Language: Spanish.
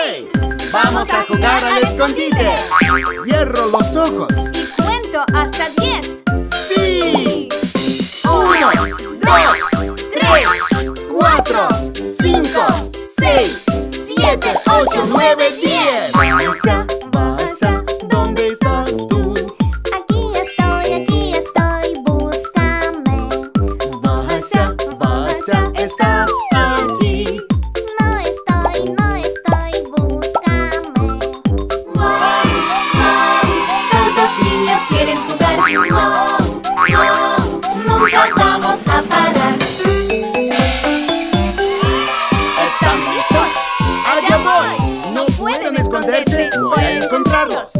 ¡Hey! ¡Vamos a jugar al escondite! Cierro los ojos Y cuento hasta 10. ¡Sí! 1, 2, 3, 4, 5, 6, 7, 8, 9, 10. Balsa, ¿dónde estás tú? Aquí estoy, búscame. Balsa, estás aquí. No estoy, búscame. ¡Wow! Todos niños quieren jugar. ¡Wow! Nunca vamos a parar. ¿Están listos? ¡Allá voy! No pueden esconderse, voy a encontrarlos.